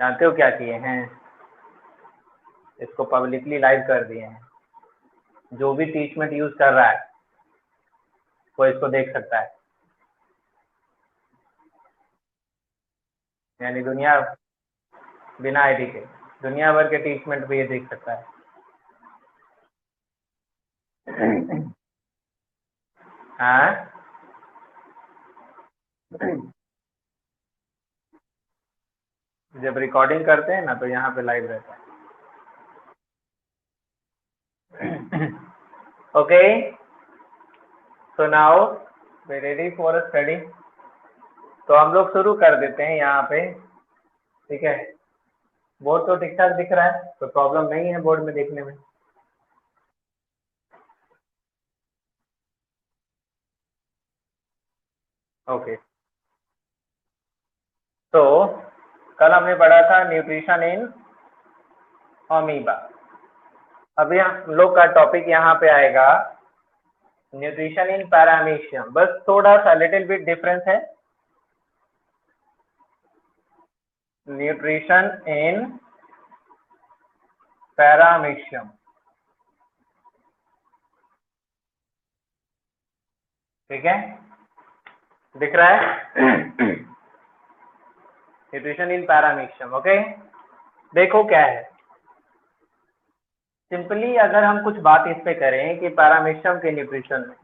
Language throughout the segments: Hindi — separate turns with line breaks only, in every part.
जानते हो क्या किए हैं? इसको पब्लिकली लाइव कर दिए हैं। जो भी टीचमेंट यूज कर रहा है वो इसको देख सकता है, यानी दुनिया बिना आईडी के दुनिया भर के टीचमेंट भी ये देख सकता है। हाँ जब रिकॉर्डिंग करते हैं ना तो यहाँ पे लाइव रहता है। Okay, so now we ready for study. तो हम लोग शुरू कर देते हैं यहाँ पे, ठीक है। बोर्ड तो ठीक ठाक दिख रहा है, तो प्रॉब्लम नहीं है बोर्ड में देखने में। ओके, तो कल हमने पढ़ा था न्यूट्रिशन इन अमीबा। अभी हम लोग का टॉपिक यहाँ पे आएगा न्यूट्रिशन इन पैरामीशियम। बस थोड़ा सा लिटिल बिट डिफरेंस है। न्यूट्रिशन इन पैरामीशियम, ठीक है, दिख रहा है? Nutrition in paramecium, okay. देखो क्या है, सिंपली अगर हम कुछ बात इस पे करें कि पैरामीशियम के न्यूट्रिशन में,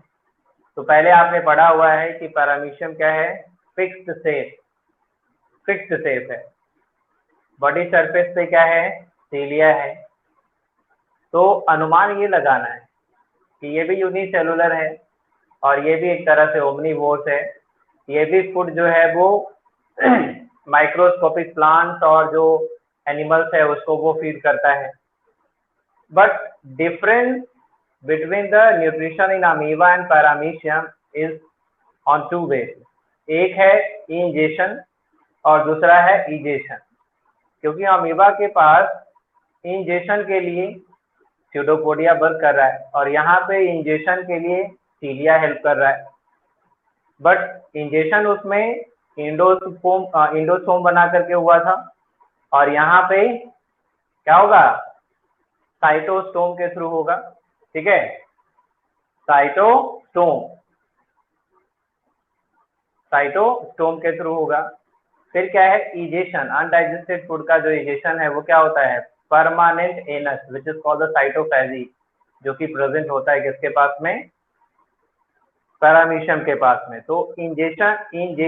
तो पहले आपने पढ़ा हुआ है कि पैरामीशियम क्या है? फिक्स्ड सेफ, फिक्स्ड सेफ है। बॉडी सरफेस पे क्या है? सीलिया है। तो अनुमान ये लगाना है कि ये भी यूनिसेलुलर है और ये भी एक तरह से ओमनीवोर्स है। ये भी फूड जो है वो माइक्रोस्कोपिक प्लांट्स और जो एनिमल्स है उसको वो फीड करता है। But difference between the nutrition in amoeba and paramecium is on two ways. एक है इंजेशन और दूसरा है इजेशन। क्योंकि अमीबा के पास इंजेशन के लिए स्यूडोपोडिया वर्क कर रहा है और यहाँ पे इंजेशन के लिए सीलिया हेल्प कर रहा है। बट इंजेशन उसमें इंडोसोम बना करके हुआ था और यहाँ पे क्या होगा? साइटोस्टोम के थ्रू होगा, ठीक है, साइटोस्टोम के थ्रू होगा। फिर क्या है? इजेशन, अनडाइजेस्टेड फूड का जो इजेशन है वो क्या होता है? Permanent anus which is called the cytopyge, जो कि प्रेजेंट होता है किसके पास में? पैरामीशियम के पास में। तो ingestion and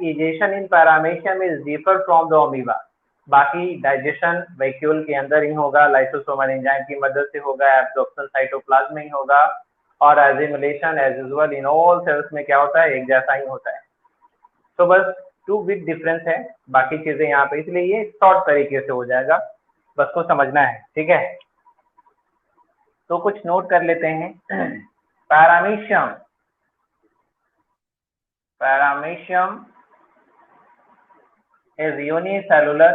egestion in paramecium is differ from the amoeba. बाकी डाइजेशन वैक्यूल के अंदर ही होगा, लाइसोसोमल एंजाइम की मदद से होगा, एब्जॉर्प्शन साइटोप्लाज्म में ही होगा, और assimilation as usual in all cells में क्या होता है? एक जैसा ही होता है। तो बस टू बिग डिफरेंस है, बाकी चीजें यहाँ पे, इसलिए ये शॉर्ट तरीके से हो जाएगा, बस को समझना है, ठीक है। तो कुछ नोट कर लेते हैं। Paramecium is unicellular.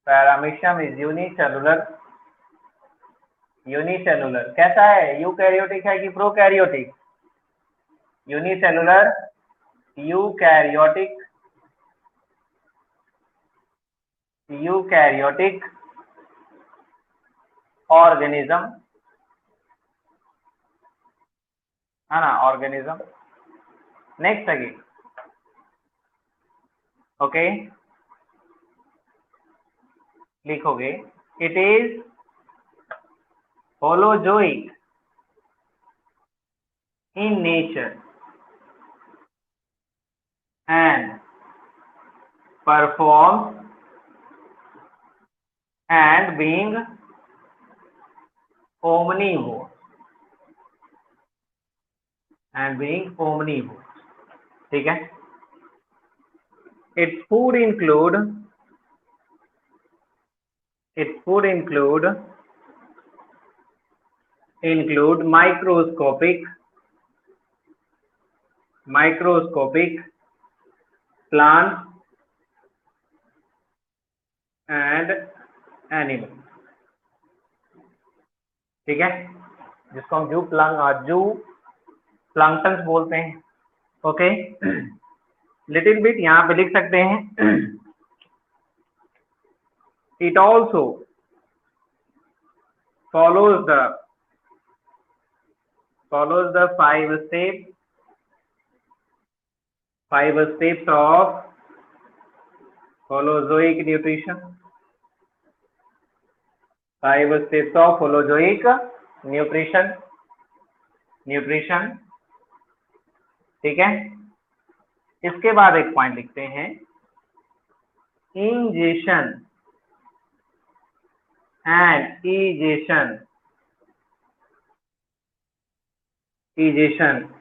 Paramecium is unicellular कैसा है? यूकैरियोटिक है कि प्रोकैरियोटिक? यूनिसेलुलर, यूकैरियोटिक ऑर्गेनिज्म, है ना, ऑर्गेनिज्म। नेक्स्ट अगेन, ओके, लिखोगे it is holozoic in nature and performs and being omnivore ठीक है। its food include microscopic plants and animals, ठीक है, जिसको हम जू प्लांटन्स बोलते हैं, ओके। लिटिल बिट यहाँ पे लिख सकते हैं it also follows the five steps of holozoic nutrition. Five steps of holozoic nutrition. ठीक है। इसके बाद एक पॉइंट लिखते हैं ingestion and egestion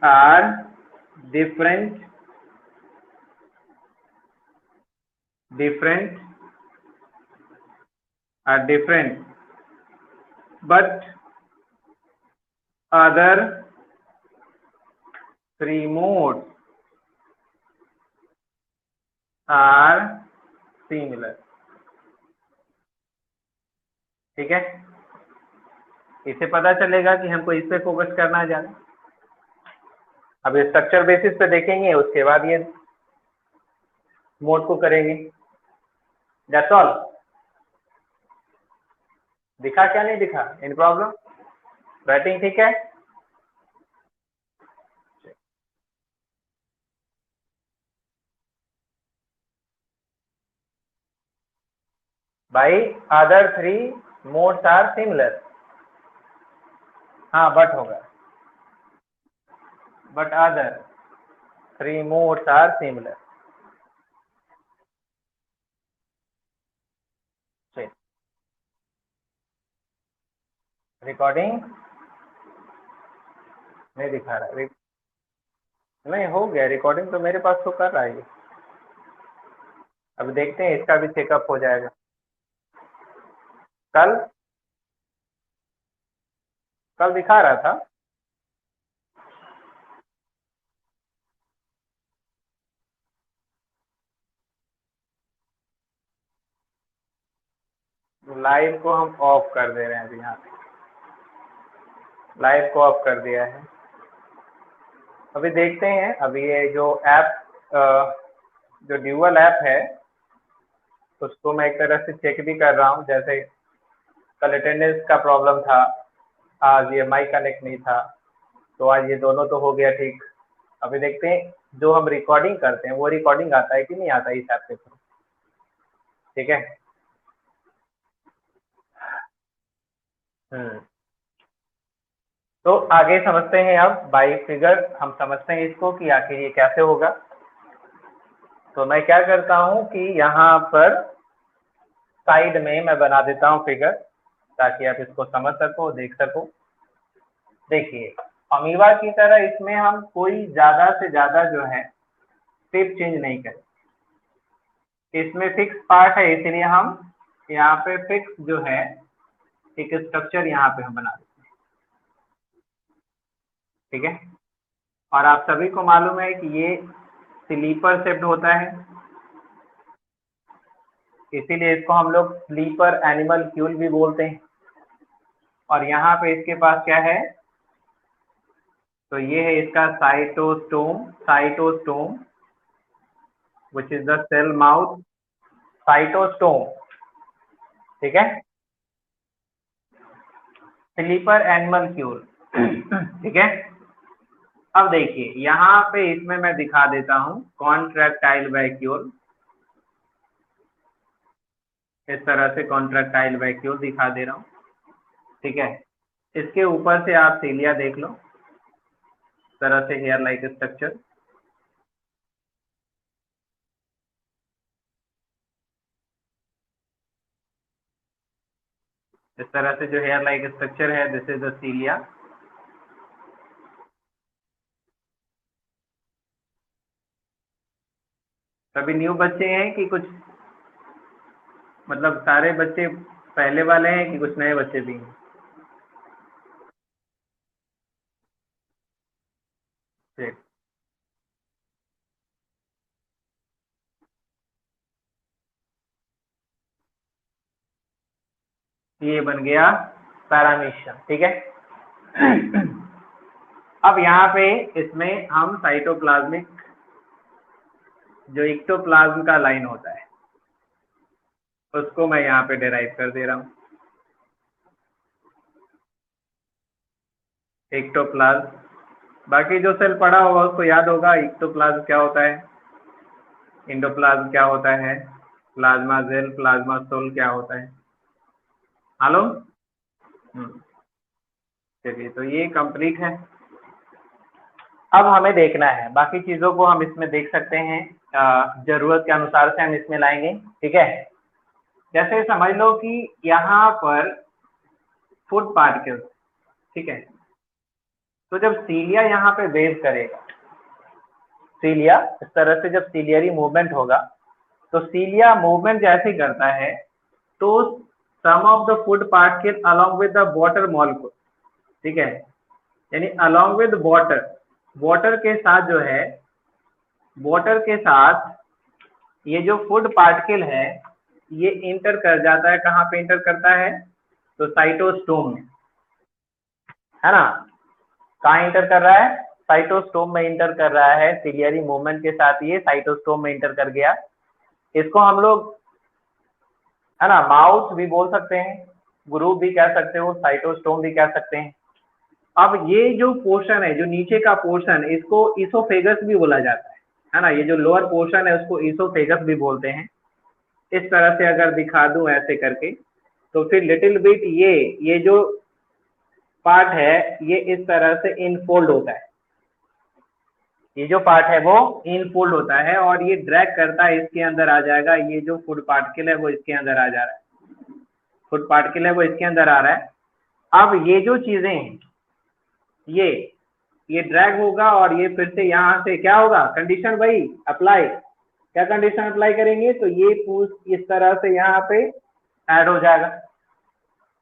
are different but other three modes are similar. ठीक है, इससे पता चलेगा कि हमको इस पे फोकस करना है ज्यादा। अब स्ट्रक्चर बेसिस पे देखेंगे, उसके बाद ये मोड को करेंगे। That's all. दिखा क्या नहीं दिखा? Any problem? राइटिंग ठीक है? भाई other three modes are similar. हाँ बट होगा, but other three modes are similar. Recording नहीं दिखा रहा, नहीं हो गया रिकॉर्डिंग तो मेरे पास तो कर रहा है ये। अब देखते हैं, इसका भी चेकअप हो जाएगा कल। कल दिखा रहा था। लाइव को हम ऑफ कर दे रहे हैं अभी। यहाँ पे लाइव को ऑफ कर दिया है। अभी देखते हैं, अभी ये जो ऐप जो ड्यूअल ऐप है उसको मैं एक तरह से चेक भी कर रहा हूँ। जैसे कल अटेंडेंस का प्रॉब्लम था, आज ये माइक कनेक्ट नहीं था, तो आज ये दोनों तो हो गया ठीक। अभी देखते हैं जो हम रिकॉर्डिंग करते हैं वो रिकॉर्डिंग आता है कि नहीं आता इस ऐप के थ्रू। ठीक है। तो आगे समझते हैं। अब बाई फिगर हम समझते हैं इसको कि आखिर ये कैसे होगा। तो मैं क्या करता हूँ कि यहाँ पर साइड में मैं बना देता हूँ फिगर, ताकि आप इसको समझ सको, देख सको। देखिए, अमीबा की तरह इसमें हम कोई ज्यादा से ज्यादा जो है शेप चेंज नहीं करें। इसमें फिक्स पार्ट है, इसलिए हम यहाँ पे फिक्स जो है एक स्ट्रक्चर यहाँ पे हम बना देते हैं। ठीक है। और आप सभी को मालूम है कि ये स्लीपर शेप्ड होता है, इसीलिए इसको हम लोग स्लीपर एनिमल क्यूल भी बोलते हैं। और यहाँ पे इसके पास क्या है, तो ये है इसका cytostome which is the cell mouth cytostome. ठीक है, स्लीपर एनिमल क्यूल। ठीक है। अब देखिए यहाँ पे इसमें मैं दिखा देता हूँ कॉन्ट्रैक्टाइल वैक्यूल। इस तरह से कॉन्ट्रैक्टाइल वैक्यूल दिखा दे रहा हूँ। ठीक है। इसके ऊपर से आप सीलिया देख लो, इस तरह से हेयर लाइक स्ट्रक्चर। इस तरह से जो हेयर लाइक स्ट्रक्चर है, दिस इज द सीलिया। सभी न्यू बच्चे हैं कि कुछ, मतलब सारे बच्चे पहले वाले हैं कि कुछ नए बच्चे भी हैं? ठीक, ये बन गया पैरामीशियम। ठीक है। अब यहाँ पे इसमें हम साइटोप्लाज्मिक जो इक्टोप्लाज्म का लाइन होता है उसको मैं यहाँ पे डिराइव कर दे रहा हूँ। इक्टोप्लाज्म, बाकी जो सेल पढ़ा होगा उसको याद होगा इक्टोप्लाज्म क्या होता है, इंडोप्लाज्म क्या होता है, प्लाज्मा जेल, प्लाज्मा सोल क्या होता है। हेलो, चलिए तो ये कंप्लीट है। अब हमें देखना है बाकी चीजों को, हम इसमें देख सकते हैं, जरूरत के अनुसार से हम इसमें लाएंगे। ठीक है, जैसे समझ लो कि यहाँ पर फूड पार्टिकल्स, ठीक है, तो जब सीलिया यहाँ पे वेव करेगा, सीलिया इस तरह से जब सीलियरी मूवमेंट होगा, तो सीलिया मूवमेंट जैसे करता है तो some of the food particle along with the water molecule, ठीक है, यानी अलोंग विद वाटर, वाटर के साथ जो है, वाटर के साथ ये जो फूड पार्टिकल है ये इंटर कर जाता है। कहाँ पे इंटर करता है, तो साइटोस्टोम में, है ना। कहाँ इंटर कर रहा है, साइटोस्टोम में इंटर कर रहा है। सीलियरी मूवमेंट के साथ ये साइटोस्टोम में इंटर कर गया। इसको हम लोग, है ना, माउथ भी बोल सकते हैं, ग्रुप भी कह सकते हो, साइटोस्टोम भी कह सकते हैं। अब ये जो पोर्शन है, जो नीचे का पोर्शन, इसको इसोफेगस भी बोला जाता है ना। ये जो लोअर पोर्शन है उसको इसोफेगस भी बोलते हैं। इस तरह से अगर दिखा दूं ऐसे करके, तो फिर लिटिल बिट ये जो पार्ट है ये इस तरह से इनफोल्ड होता है। ये जो पार्ट है वो इनफोल्ड होता है और ये ड्रैग करता है, इसके अंदर आ जाएगा। ये जो फूड पार्टिकल है वो इसके अंदर आ जा रहा है, फूड पार्टिकल है वो इसके अंदर आ रहा है। अब ये जो चीजें हैं ये ड्रैग होगा और ये फिर से यहाँ से क्या होगा, कंडीशन भाई अप्लाई, क्या कंडीशन अप्लाई करेंगे, तो ये पूछ इस तरह से यहाँ पे ऐड हो जाएगा,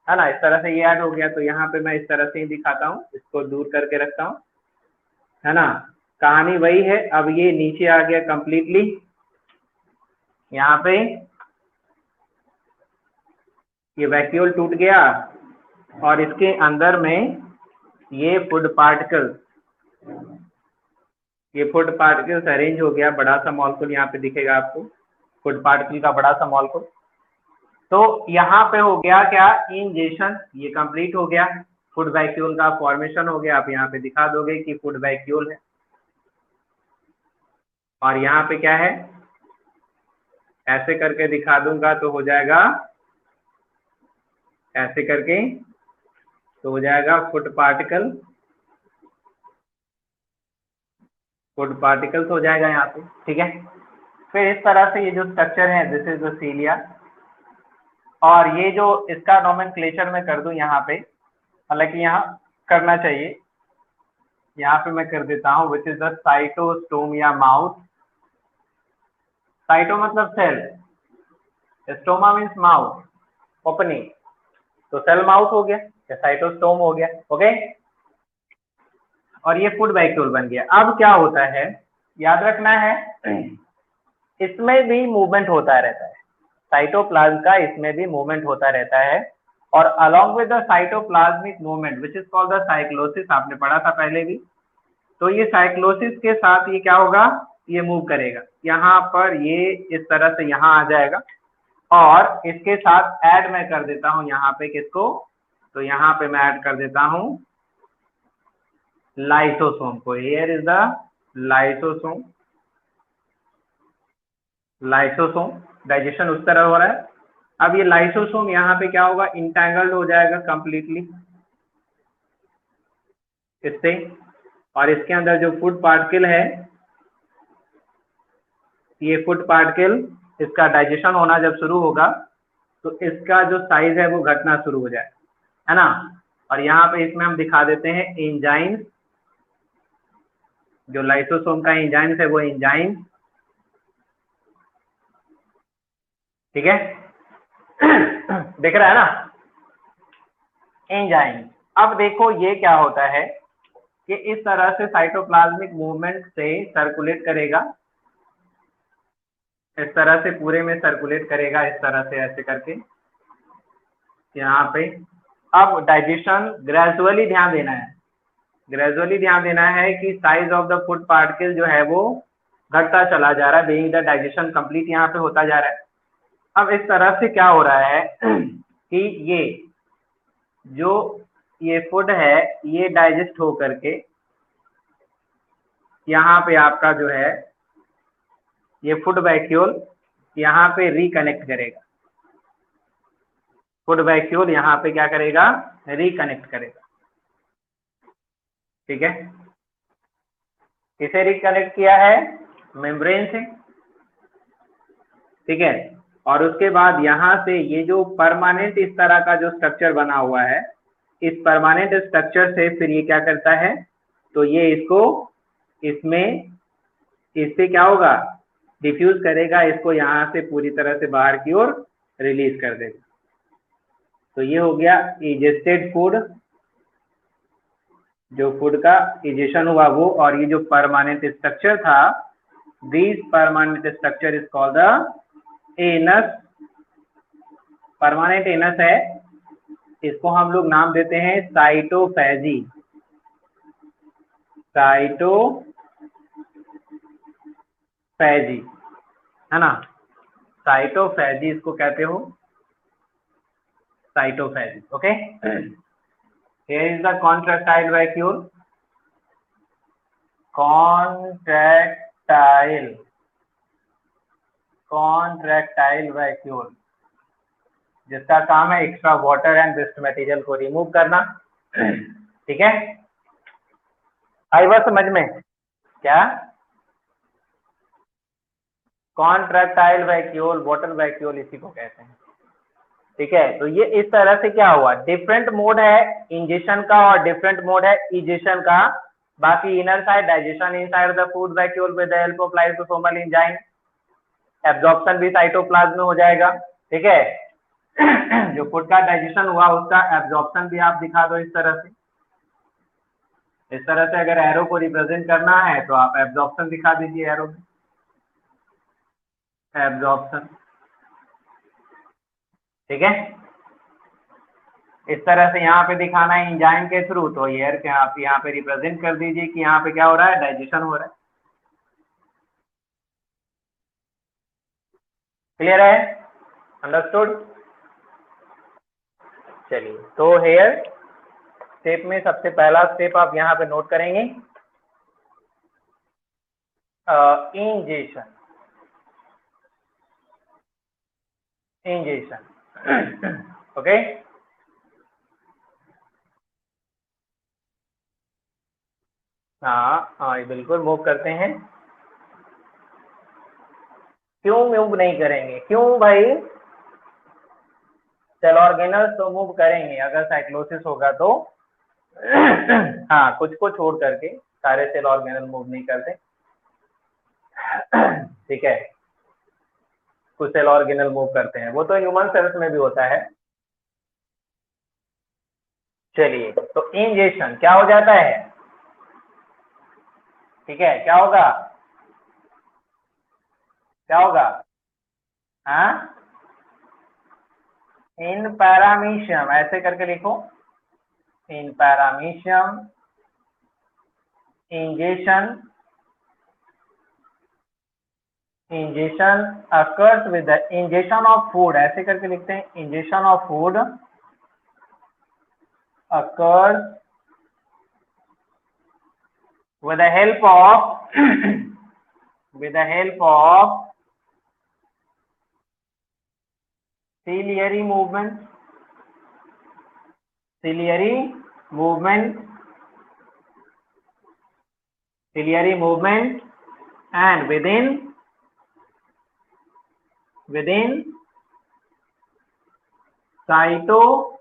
है ना। इस तरह से ये ऐड हो गया, तो यहाँ पे मैं इस तरह से ही दिखाता हूँ, इसको दूर करके रखता हूँ, है ना। कहानी वही है। अब ये नीचे आ गया कंप्लीटली, यहाँ पे ये वैक्यूल टूट गया और इसके अंदर में ये फूड पार्टिकल्स अरेंज हो गया। बड़ा सा मॉलिक्यूल यहाँ पे दिखेगा आपको, फूड पार्टिकल का बड़ा सा मॉलिक्यूल। तो यहाँ पे हो गया क्या, इंजेशन, ये कंप्लीट हो गया, फूड वैक्यूल का फॉर्मेशन हो गया। आप यहाँ पे दिखा दोगे कि फूड वैक्यूल है, और यहाँ पे क्या है, ऐसे करके दिखा दूंगा तो हो जाएगा, ऐसे करके तो हो जाएगा फूड पार्टिकल्स हो जाएगा यहाँ पे। ठीक है, फिर इस तरह से ये जो स्ट्रक्चर है, दिस इज द सीलिया। और ये जो इसका नोमेनक्लेचर मैं कर दूं यहाँ पे, हालांकि यहाँ करना चाहिए, यहाँ पे मैं कर देता हूँ, विच इज द साइटोस्टोम या माउथ। साइटो मतलब cell, stoma means mouth, opening, तो सेल माउथ हो गया या साइटोस्टोम हो गया। ओके, और ये फूड वैक्यूल बन गया। अब क्या होता है, याद रखना है, इसमें भी मूवमेंट होता रहता है, साइटोप्लाज्म का इसमें भी मूवमेंट होता रहता है। और along with the cytoplasmic movement which is called the cyclosis, आपने पढ़ा था पहले भी। तो ये साइक्लोसिस के साथ ये क्या होगा, ये मूव करेगा, यहाँ पर ये इस तरह से यहाँ आ जाएगा, और इसके साथ ऐड मैं कर देता हूँ यहाँ पे किसको, तो यहाँ पे मैं ऐड कर देता हूँ लाइसोसोम को। Here is the lysosome, lysosome digestion उस तरह हो रहा है। अब ये लाइसोसोम यहाँ पे क्या होगा, इंटैंगल्ड हो जाएगा कंप्लीटली इससे, और इसके अंदर जो फूड पार्टिकल है, ये फूड पार्टिकल, इसका डाइजेशन होना जब शुरू होगा तो इसका जो साइज है वो घटना शुरू हो जाए, है ना। और यहाँ पे इसमें हम दिखा देते हैं एंजाइम्स, जो लाइसोसोम का एंजाइम्स है वो एंजाइम, ठीक है, दिख रहा है ना, एंजाइम। अब देखो ये क्या होता है कि इस तरह से साइटोप्लाज्मिक मूवमेंट से सर्कुलेट करेगा, इस तरह से पूरे में सर्कुलेट करेगा, इस तरह से ऐसे करके यहाँ पे। अब डाइजेशन ग्रेजुअली ध्यान देना है, ग्रेजुअली ध्यान देना है कि size of the food particle जो है वो घटता चला जा रहा है, बीइंग द डाइजेशन कंप्लीट यहाँ पे होता जा रहा है। अब इस तरह से क्या हो रहा है कि ये जो ये फूड है ये डाइजेस्ट हो करके यहाँ पे आपका जो है ये फूड वैक्यूल यहाँ पे रिकनेक्ट करेगा, फूड वैक्यूल यहाँ पे क्या करेगा, रिकनेक्ट करेगा। ठीक है, किसे रिकनेक्ट किया है, मेम्ब्रेन से। ठीक है, और उसके बाद यहाँ से ये जो परमानेंट इस तरह का जो स्ट्रक्चर बना हुआ है, इस परमानेंट स्ट्रक्चर से फिर ये क्या करता है, तो ये इसको इसमें इससे क्या होगा, डिफ्यूज करेगा, इसको यहाँ से पूरी तरह से बाहर की ओर रिलीज कर देगा। तो ये हो गया इजेस्टेड फूड, जो फूड का इजेशन हुआ वो, और ये जो परमानेंट स्ट्रक्चर था, this permanent structure is called the anus. Permanent anus है, इसको हम लोग नाम देते हैं साइटोफेजी, साइटोफेजी है ना, साइटोफेजी इसको कहते हो, cytopyge. Okay, here is the contractile vacuole, contractile vacuole, जिसका काम है extra water and waste material को रिमूव करना। ठीक है, आई बात समझ में, क्या कॉन्ट्रैक्टाइल वैक्यूल, वाटर वैक्यूल इसी को कहते हैं। ठीक है, तो ये इस तरह से क्या हुआ, डिफरेंट मोड है इंजेक्शन का और डिफरेंट मोड है इजेशन का। बाकी inner side digestion inside the food vacuole with the help of lysosomal enzyme, absorption भी साइटोप्लाज्म में हो जाएगा। ठीक है, जो फूड का डाइजेशन हुआ उसका एब्जॉर्प्शन भी आप दिखा दो इस तरह से। इस तरह से अगर एरो को रिप्रेजेंट करना है तो आप एब्जॉर्प्शन दिखा दीजिए, एरो में एब्जॉर्प्शन। ठीक है, इस तरह से यहाँ पे दिखाना है एंजाइम के थ्रू, तो एयर के आप यहाँ पे रिप्रेजेंट कर दीजिए कि यहाँ पे क्या हो रहा है, डाइजेशन हो रहा है। क्लियर है, अंडरस्टूड। चलिए, तो हेयर स्टेप में सबसे पहला स्टेप आप यहाँ पे नोट करेंगे, इंजेक्शन, इंजेक्शन। ओके, हाँ हाँ बिल्कुल मूव करते हैं। क्यों मूव नहीं करेंगे, क्यों भाई, सेल ऑर्गेनल्स तो मूव करेंगे अगर साइक्लोसिस होगा तो। हाँ, कुछ को छोड़ करके सारे सेल ऑर्गेनल मूव नहीं करते। ठीक है, कुछ सेल ऑर्गेनल मूव करते हैं, वो तो ह्यूमन सेल्स में भी होता है। चलिए, तो इंजेक्शन क्या हो जाता है, ठीक है, क्या होगा, क्या होगा, हाँ, इन पैरामीशियम ऐसे करके लिखो, इन paramecium injection, injection occurs with the ingestion of food, ऐसे करके लिखते हैं, injection of food occurs with the help of with the help of ciliary movement, ciliary movement, ciliary movement, and within cytostome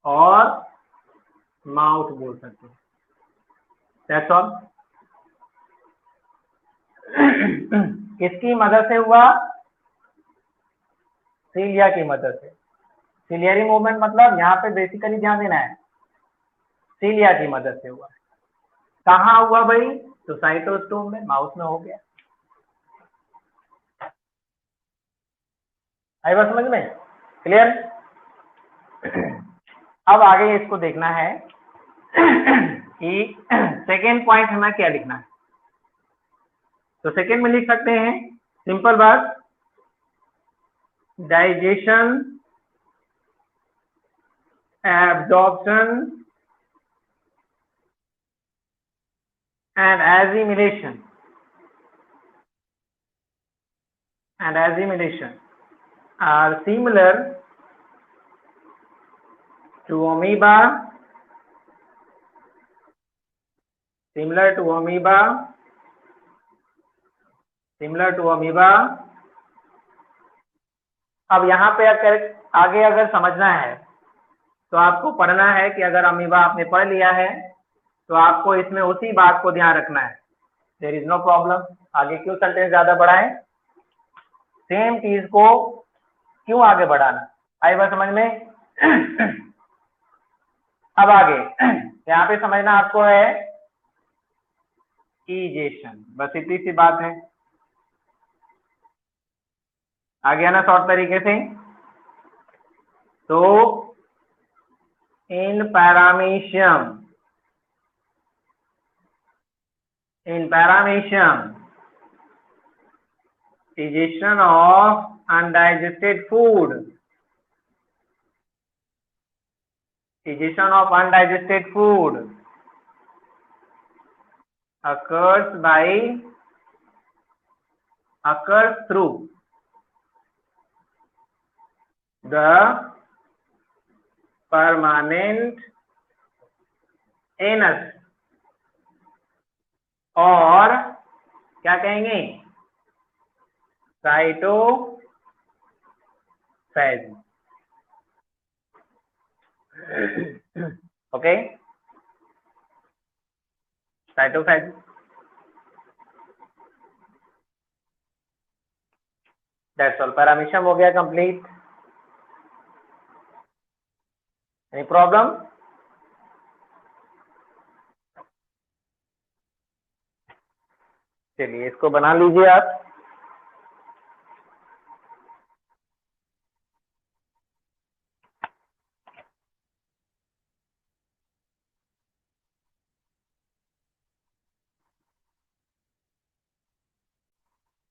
और माउथ बोल सकते हैं। That's all. किसकी मदद से हुआ, सीलिया की मदद से। सीलियरी मूवमेंट मतलब यहाँ पे बेसिकली ध्यान देना है, सीलिया की मदद से हुआ। कहाँ हुआ भाई, तो साइटोस्टोम में, माउथ में हो गया। आई बात समझ में, क्लियर। अब आगे इसको देखना है कि सेकेंड पॉइंट हमें क्या लिखना है। तो सेकेंड में लिख सकते हैं सिंपल बात, digestion, absorption and assimilation are similar to amoeba, similar to amoeba। अब यहाँ पे अगर आगे अगर समझना है तो आपको पढ़ना है कि अगर अमीबा आपने पढ़ लिया है तो आपको इसमें उसी बात को ध्यान रखना है। There is no problem. आगे क्यों सेंटेंस ज्यादा बढ़ाएं, सेम चीज को क्यों आगे बढ़ाना, आई बात समझ में। अब आगे यहाँ पे समझना आपको है इजेशन, बस इतनी सी बात है। आगे आना शॉर्ट तरीके से। तो इन paramecium digestion of undigested food occurs through the permanent anus, और क्या कहेंगे, साइटोफेज। ओके, साइटोफेज। दैट्स ऑल, पैरामीशियम हो गया कंप्लीट। Any problem? चलिए इसको बना लीजिए आप।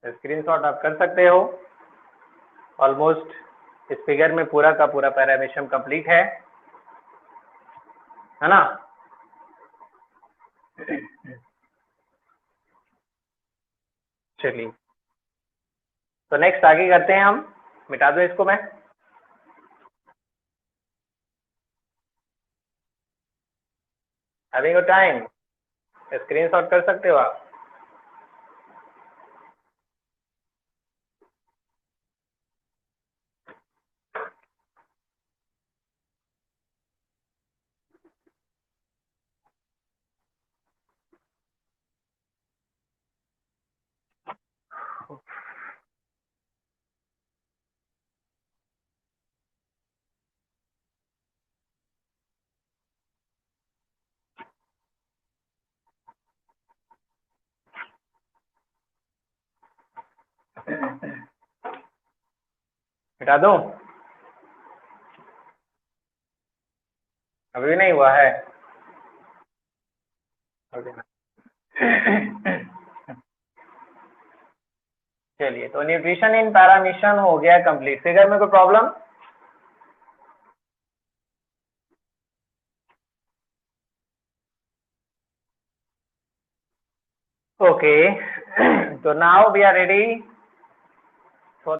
स्क्रीनशॉट आप कर सकते हो। ऑलमोस्ट इस फिगर में पूरा का पूरा पैरामीशियम कंप्लीट है ना। चलिए तो नेक्स्ट आगे करते हैं हम। मिटा दो इसको मैं। हैविंग अ टाइम, स्क्रीनशॉट कर सकते हो आप। मिटा दूं? अभी नहीं हुआ है। चलिए तो न्यूट्रिशन इन पैरामीशियम हो गया कंप्लीट। फिगर में कोई प्रॉब्लम? ओके, तो नाउ वी आर रेडी